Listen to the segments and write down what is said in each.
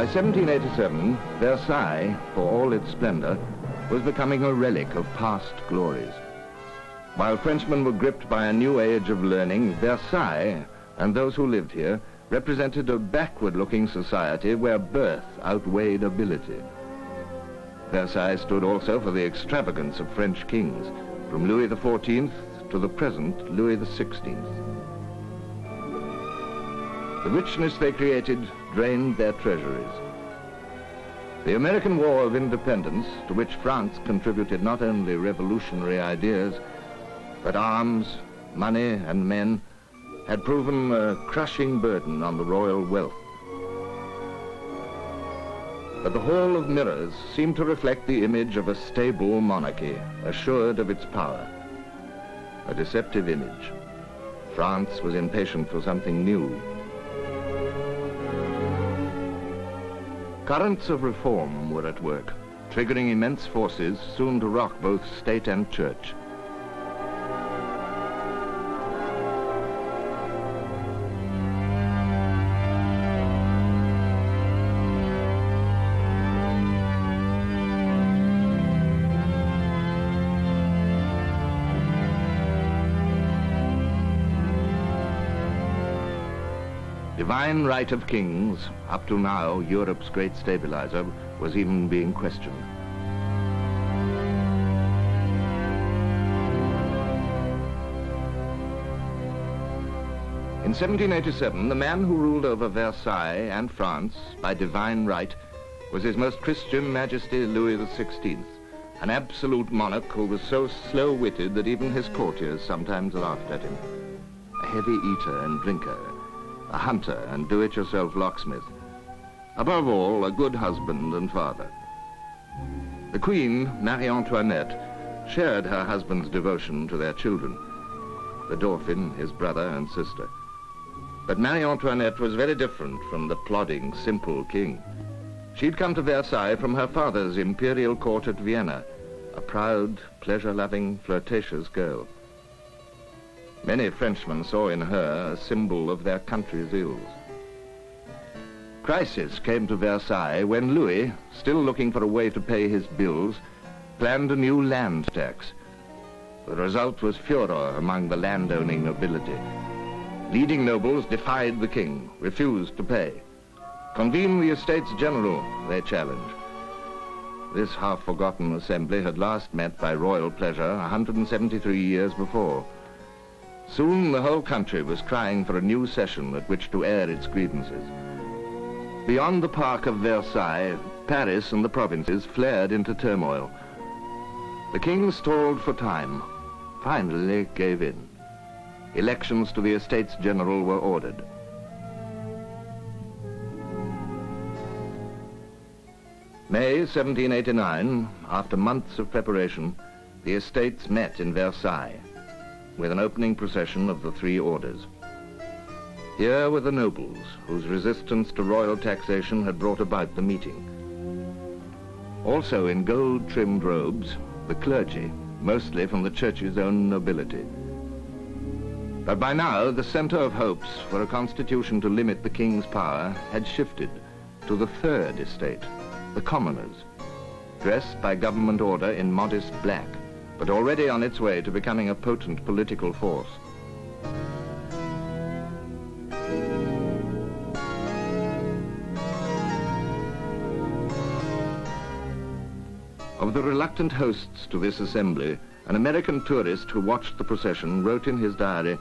By 1787, Versailles, for all its splendor, was becoming a relic of past glories. While Frenchmen were gripped by a new age of learning, Versailles, and those who lived here, represented a backward-looking society where birth outweighed ability. Versailles stood also for the extravagance of French kings, from Louis XIV to the present Louis XVI. The richness they created drained their treasuries. The American War of Independence, to which France contributed not only revolutionary ideas, but arms, money, and men, had proven a crushing burden on the royal wealth. But the Hall of Mirrors seemed to reflect the image of a stable monarchy, assured of its power. A deceptive image. France was impatient for something new. Currents of reform were at work, triggering immense forces soon to rock both state and church. Divine right of kings, up to now Europe's great stabilizer, was even being questioned. In 1787, the man who ruled over Versailles and France by divine right was His Most Christian Majesty Louis XVI, an absolute monarch who was so slow-witted that even his courtiers sometimes laughed at him. A heavy eater and drinker, a hunter and do-it-yourself locksmith. Above all, a good husband and father. The Queen, Marie Antoinette, shared her husband's devotion to their children, the Dauphin, his brother and sister. But Marie Antoinette was very different from the plodding, simple king. She'd come to Versailles from her father's imperial court at Vienna, a proud, pleasure-loving, flirtatious girl. Many Frenchmen saw in her a symbol of their country's ills. Crisis came to Versailles when Louis, still looking for a way to pay his bills, planned a new land tax. The result was furor among the landowning nobility. Leading nobles defied the king, refused to pay. Convene the Estates General, they challenged. This half-forgotten assembly had last met by royal pleasure 173 years before. Soon the whole country was crying for a new session at which to air its grievances. Beyond the park of Versailles, Paris and the provinces flared into turmoil. The king stalled for time, finally gave in. Elections to the Estates General were ordered. May 1789, after months of preparation, the estates met in Versailles, with an opening procession of the three orders. Here were the nobles, whose resistance to royal taxation had brought about the meeting. Also in gold-trimmed robes, the clergy, mostly from the church's own nobility. But by now, the center of hopes for a constitution to limit the king's power had shifted to the third estate, the commoners, dressed by government order in modest black, but already on its way to becoming a potent political force. Of the reluctant hosts to this assembly, an American tourist who watched the procession wrote in his diary,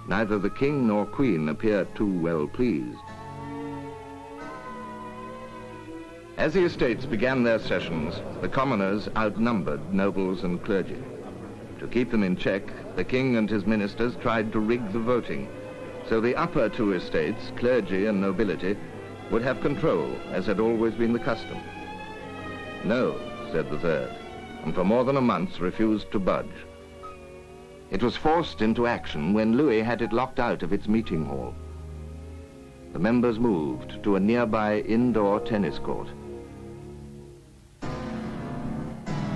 "Neither the king nor queen appeared too well pleased." As the estates began their sessions, the commoners outnumbered nobles and clergy. To keep them in check, the king and his ministers tried to rig the voting, so the upper two estates, clergy and nobility, would have control, as had always been the custom. "No," said the third, and for more than a month refused to budge. It was forced into action when Louis had it locked out of its meeting hall. The members moved to a nearby indoor tennis court.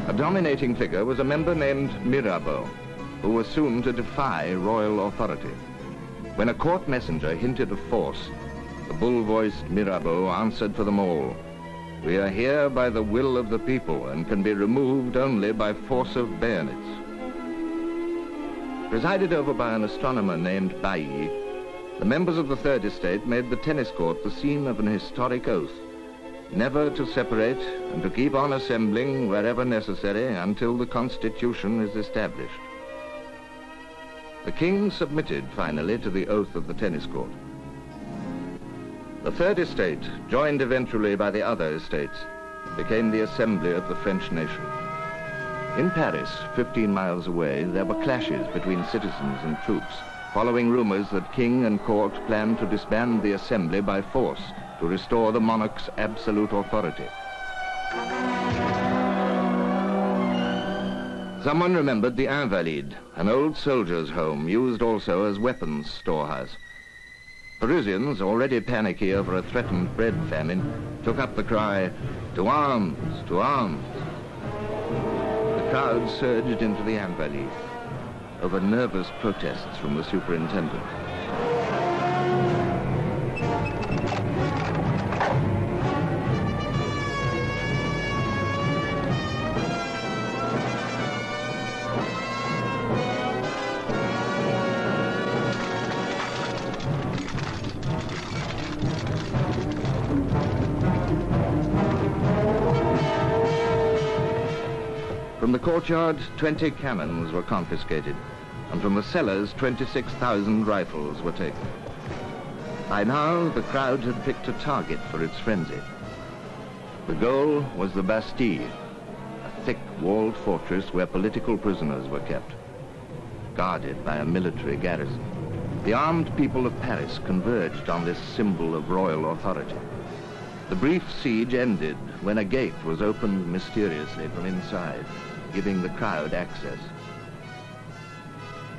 A dominating figure was a member named Mirabeau, who was soon to defy royal authority. When a court messenger hinted of force, the bull-voiced Mirabeau answered for them all. We are here by the will of the people and can be removed only by force of bayonets. Presided over by an astronomer named Bailly, the members of the Third Estate made the tennis court the scene of an historic oath, never to separate and to keep on assembling wherever necessary until the Constitution is established. The king submitted finally to the oath of the tennis court. The Third Estate, joined eventually by the other estates, became the assembly of the French nation. In Paris, 15 miles away, there were clashes between citizens and troops, following rumors that king and court planned to disband the assembly by force to restore the monarch's absolute authority. Someone remembered the Invalides, an old soldier's home used also as weapons storehouse. Parisians, already panicky over a threatened bread famine, took up the cry, "To arms, to arms." The crowd surged into the Invalides over nervous protests from the superintendent. From the courtyard, 20 cannons were confiscated, and from the cellars, 26,000 rifles were taken. By now, the crowd had picked a target for its frenzy. The goal was the Bastille, a thick, walled fortress where political prisoners were kept, guarded by a military garrison. The armed people of Paris converged on this symbol of royal authority. The brief siege ended when a gate was opened mysteriously from inside, giving the crowd access.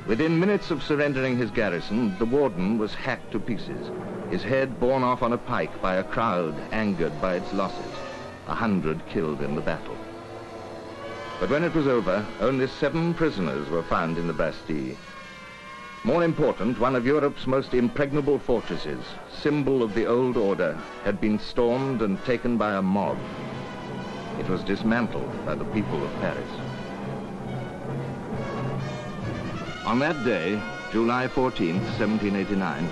Within minutes of surrendering his garrison, the warden was hacked to pieces, his head borne off on a pike by a crowd angered by its losses, 100 killed in the battle. But when it was over, only 7 prisoners were found in the Bastille. More important, one of Europe's most impregnable fortresses, symbol of the old order, had been stormed and taken by a mob. It was dismantled by the people of Paris. On that day, July 14th, 1789,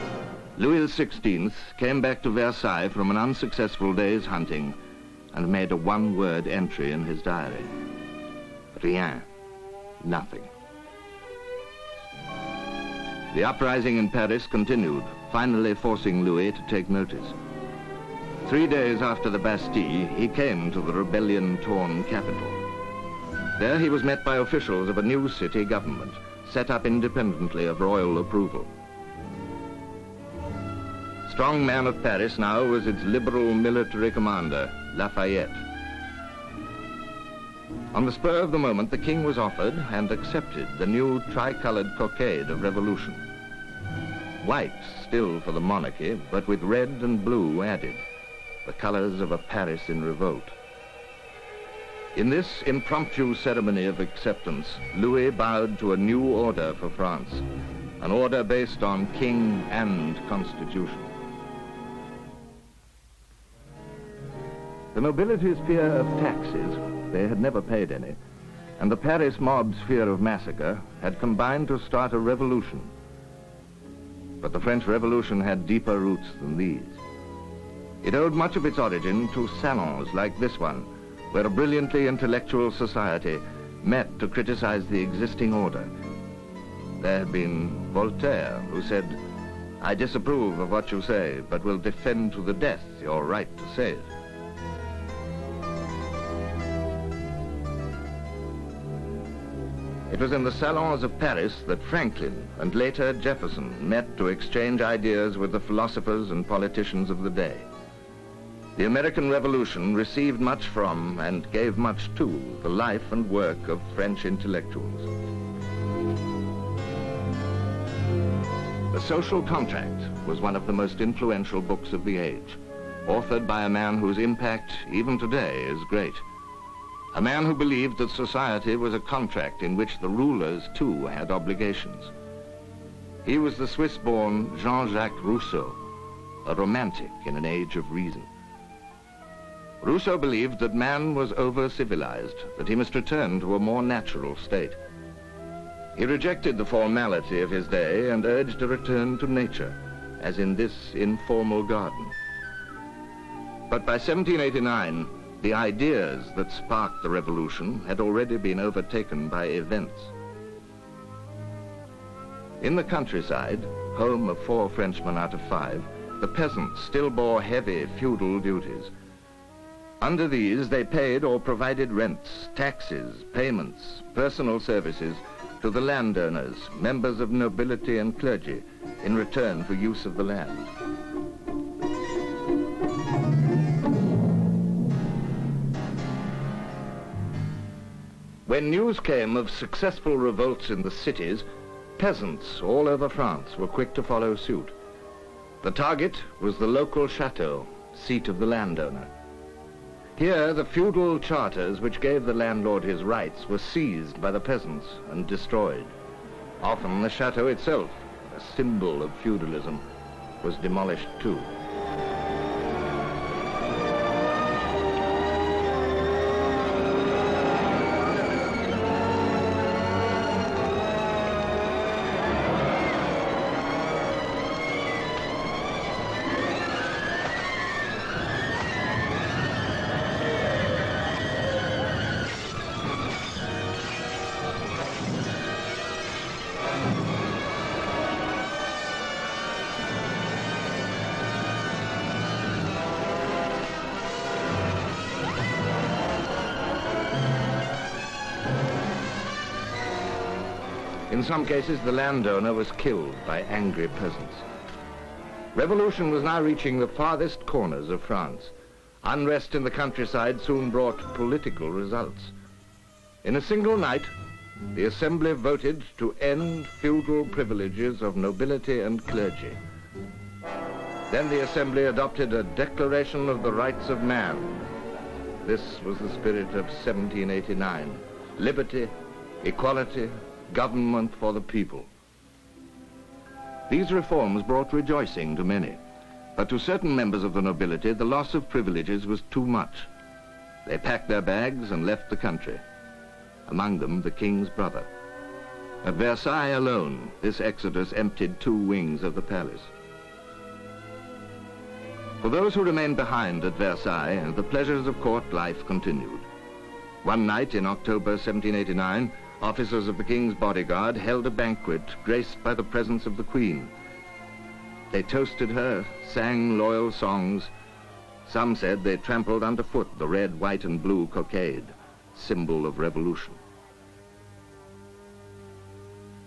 Louis XVI came back to Versailles from an unsuccessful day's hunting and made a one-word entry in his diary. Rien. Nothing. The uprising in Paris continued, finally forcing Louis to take notice. 3 days after the Bastille, he came to the rebellion-torn capital. There he was met by officials of a new city government, set up independently of royal approval. Strong man of Paris now was its liberal military commander, Lafayette. On the spur of the moment, the king was offered and accepted the new tricolored cockade of revolution. White still for the monarchy, but with red and blue added, the colors of a Paris in revolt. In this impromptu ceremony of acceptance, Louis bowed to a new order for France, an order based on king and constitution. The nobility's fear of taxes, they had never paid any, and the Paris mob's fear of massacre had combined to start a revolution. But the French Revolution had deeper roots than these. It owed much of its origin to salons like this one, where a brilliantly intellectual society met to criticize the existing order. There had been Voltaire, who said, "I disapprove of what you say, but will defend to the death your right to say it." It was in the salons of Paris that Franklin and later Jefferson met to exchange ideas with the philosophers and politicians of the day. The American Revolution received much from and gave much to the life and work of French intellectuals. The Social Contract was one of the most influential books of the age, authored by a man whose impact, even today, is great. A man who believed that society was a contract in which the rulers, too, had obligations. He was the Swiss-born Jean-Jacques Rousseau, a romantic in an age of reason. Rousseau believed that man was over-civilized, that he must return to a more natural state. He rejected the formality of his day and urged a return to nature, as in this informal garden. But by 1789, the ideas that sparked the revolution had already been overtaken by events. In the countryside, home of 4 Frenchmen out of 5, the peasants still bore heavy feudal duties. Under these, they paid or provided rents, taxes, payments, personal services to the landowners, members of nobility and clergy, in return for use of the land. When news came of successful revolts in the cities, peasants all over France were quick to follow suit. The target was the local chateau, seat of the landowner. Here, the feudal charters which gave the landlord his rights were seized by the peasants and destroyed. Often the chateau itself, a symbol of feudalism, was demolished too. In some cases, the landowner was killed by angry peasants. Revolution was now reaching the farthest corners of France. Unrest in the countryside soon brought political results. In a single night, the Assembly voted to end feudal privileges of nobility and clergy. Then the Assembly adopted a Declaration of the Rights of Man. This was the spirit of 1789. Liberty, equality, government for the people. These reforms brought rejoicing to many, but to certain members of the nobility, the loss of privileges was too much. They packed their bags and left the country, among them the king's brother. At Versailles alone, this exodus emptied 2 wings of the palace. For those who remained behind at Versailles, the pleasures of court life continued. One night in October 1789, officers of the king's bodyguard held a banquet graced by the presence of the Queen. They toasted her, sang loyal songs. Some said they trampled underfoot the red, white, and blue cockade, symbol of revolution.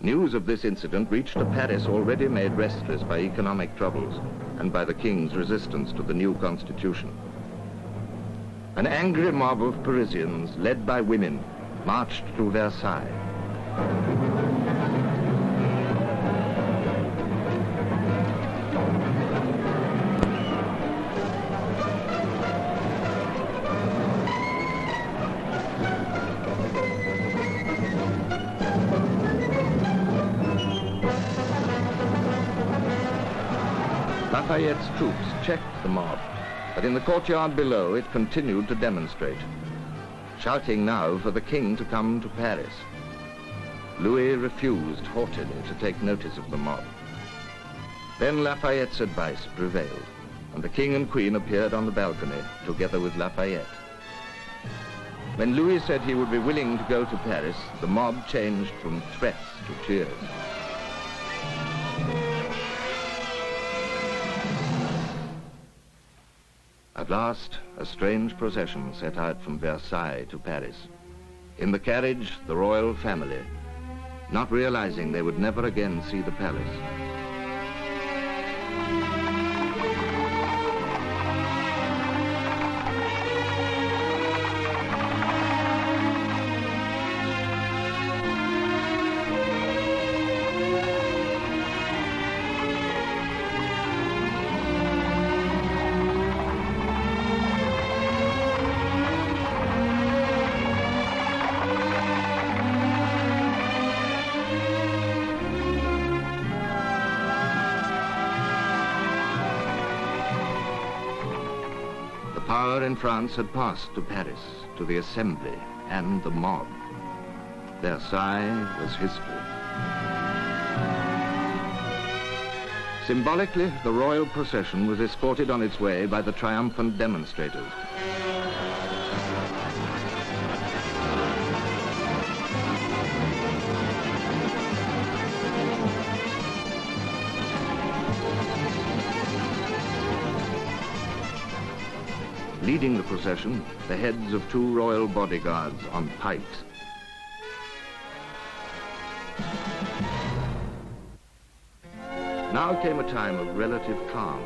News of this incident reached a Paris already made restless by economic troubles and by the king's resistance to the new constitution. An angry mob of Parisians, led by women, marched to Versailles. Lafayette's troops checked the mob, but in the courtyard below it continued to demonstrate, shouting now for the king to come to Paris. Louis refused haughtily to take notice of the mob. Then Lafayette's advice prevailed, and the king and queen appeared on the balcony together with Lafayette. When Louis said he would be willing to go to Paris, the mob changed from threats to cheers. At last, a strange procession set out from Versailles to Paris. In the carriage, the royal family, not realizing they would never again see the palace. Power in France had passed to Paris, to the Assembly and the mob. Versailles was history. Symbolically, the royal procession was escorted on its way by the triumphant demonstrators. Leading the procession, the heads of 2 royal bodyguards on pikes. Now came a time of relative calm.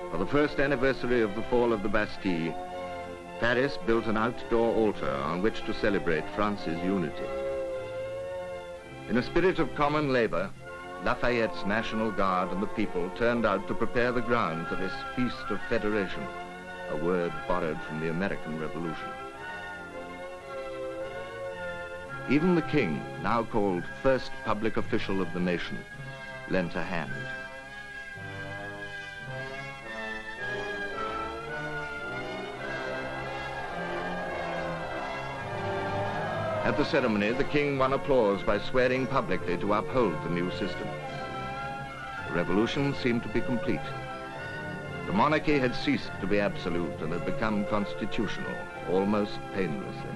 For the first anniversary of the fall of the Bastille, Paris built an outdoor altar on which to celebrate France's unity. In a spirit of common labor, Lafayette's National Guard and the people turned out to prepare the ground for this feast of federation, a word borrowed from the American Revolution. Even the king, now called first public official of the nation, lent a hand. At the ceremony, the king won applause by swearing publicly to uphold the new system. The revolution seemed to be complete. The monarchy had ceased to be absolute and had become constitutional, almost painlessly.